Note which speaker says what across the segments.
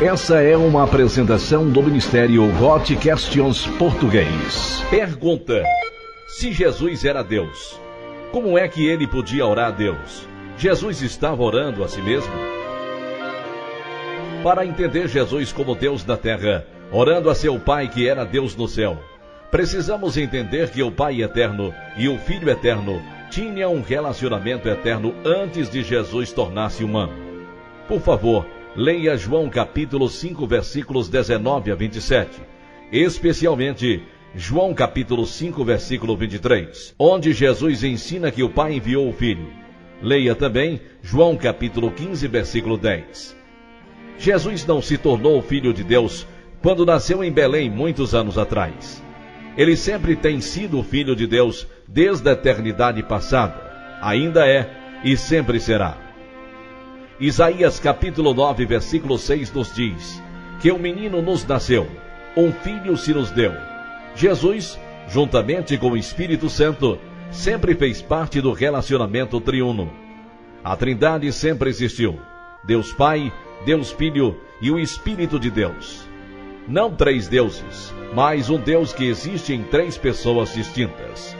Speaker 1: Essa é uma apresentação do Ministério Got Questions Português.
Speaker 2: Pergunta: se Jesus era Deus, como é que ele podia orar a Deus? Jesus estava orando a si mesmo? Para entender Jesus como Deus na terra, orando a seu Pai que era Deus no céu, precisamos entender que o Pai eterno e o Filho eterno tinham um relacionamento eterno antes de Jesus tornar-se humano. Por favor, leia João capítulo 5, versículos 19 a 27, especialmente João capítulo 5, versículo 23, onde Jesus ensina que o Pai enviou o Filho. Leia também João capítulo 15, versículo 10. Jesus não se tornou Filho de Deus quando nasceu em Belém muitos anos atrás. Ele sempre tem sido Filho de Deus desde a eternidade passada, ainda é e sempre será. Isaías capítulo 9, versículo 6 nos diz que um menino nos nasceu, um filho se nos deu. Jesus, juntamente com o Espírito Santo, sempre fez parte do relacionamento triuno. A Trindade sempre existiu: Deus Pai, Deus Filho e o Espírito de Deus. Não três deuses, mas um Deus que existe em três pessoas distintas.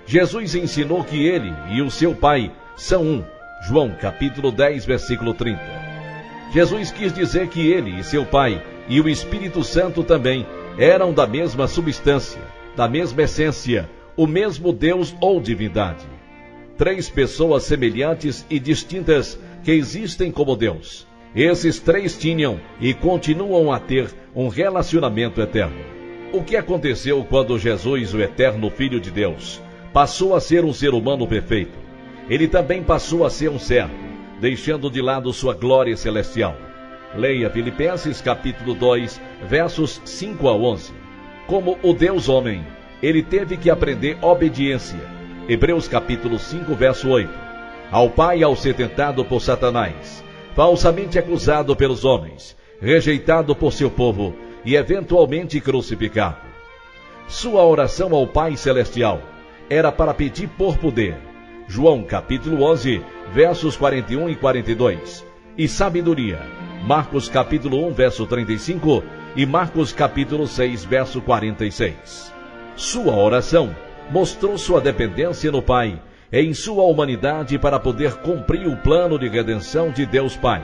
Speaker 2: Jesus ensinou que ele e o seu Pai são um. João capítulo 10, versículo 30. Jesus quis dizer que ele e seu Pai e o Espírito Santo também eram da mesma substância, da mesma essência, o mesmo Deus ou divindade. Três pessoas semelhantes e distintas que existem como Deus. Esses três tinham e continuam a ter um relacionamento eterno. O que aconteceu quando Jesus, o eterno Filho de Deus, passou a ser um ser humano perfeito? Ele também passou a ser um servo, deixando de lado sua glória celestial. Leia Filipenses capítulo 2, versos 5 a 11. Como o Deus homem, ele teve que aprender obediência. Hebreus capítulo 5, verso 8. Ao Pai ao ser tentado por Satanás, falsamente acusado pelos homens, rejeitado por seu povo e eventualmente crucificado. Sua oração ao Pai celestial era para pedir por poder. João capítulo 11, versos 41 e 42. E sabedoria. Marcos capítulo 1, verso 35 e Marcos capítulo 6, verso 46. Sua oração mostrou sua dependência no Pai em sua humanidade para poder cumprir o plano de redenção de Deus Pai.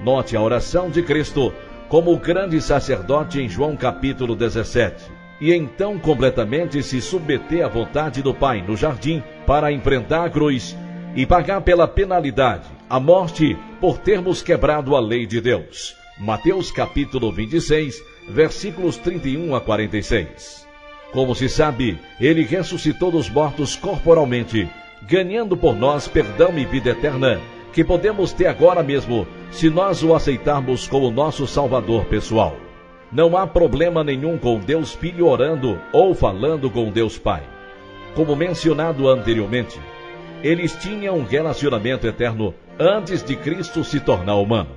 Speaker 2: Note a oração de Cristo como o grande sacerdote em João capítulo 17. E então completamente se submeter à vontade do Pai no jardim para enfrentar a cruz e pagar pela penalidade, a morte, por termos quebrado a lei de Deus. Mateus capítulo 26, versículos 31 a 46. Como se sabe, ele ressuscitou dos mortos corporalmente, ganhando por nós perdão e vida eterna, que podemos ter agora mesmo, se nós o aceitarmos como nosso Salvador pessoal. Não há problema nenhum com Deus Filho orando ou falando com Deus Pai. Como mencionado anteriormente, eles tinham um relacionamento eterno antes de Cristo se tornar humano.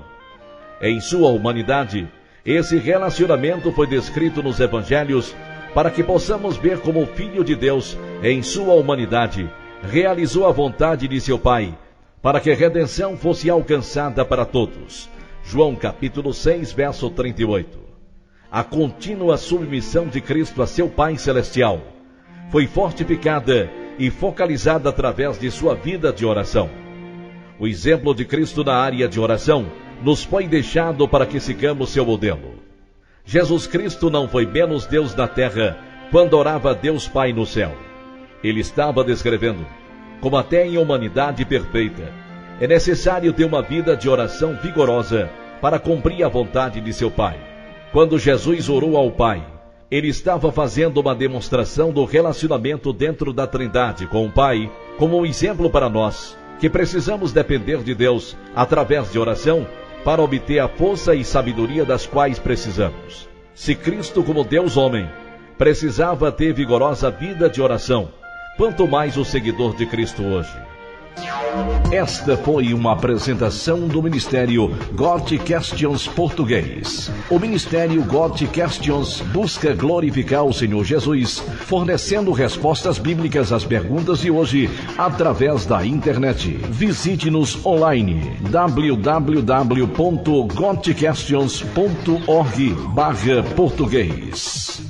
Speaker 2: Em sua humanidade, esse relacionamento foi descrito nos Evangelhos para que possamos ver como o Filho de Deus, em sua humanidade, realizou a vontade de seu Pai, para que a redenção fosse alcançada para todos. João capítulo 6, verso 38. A contínua submissão de Cristo a seu Pai Celestial foi fortificada e focalizada através de sua vida de oração. O exemplo de Cristo na área de oração nos foi deixado para que sigamos seu modelo. Jesus Cristo não foi menos Deus na terra quando orava a Deus Pai no céu. Ele estava descrevendo como até em humanidade perfeita é necessário ter uma vida de oração vigorosa para cumprir a vontade de seu Pai. Quando Jesus orou ao Pai, ele estava fazendo uma demonstração do relacionamento dentro da Trindade com o Pai, como um exemplo para nós, que precisamos depender de Deus através de oração para obter a força e sabedoria das quais precisamos. Se Cristo, como Deus homem, precisava ter vigorosa vida de oração, quanto mais o seguidor de Cristo hoje.
Speaker 1: Esta foi uma apresentação do Ministério God Questions Português. O Ministério God Questions busca glorificar o Senhor Jesus, fornecendo respostas bíblicas às perguntas de hoje através da internet. Visite-nos online www.godquestions.org/português.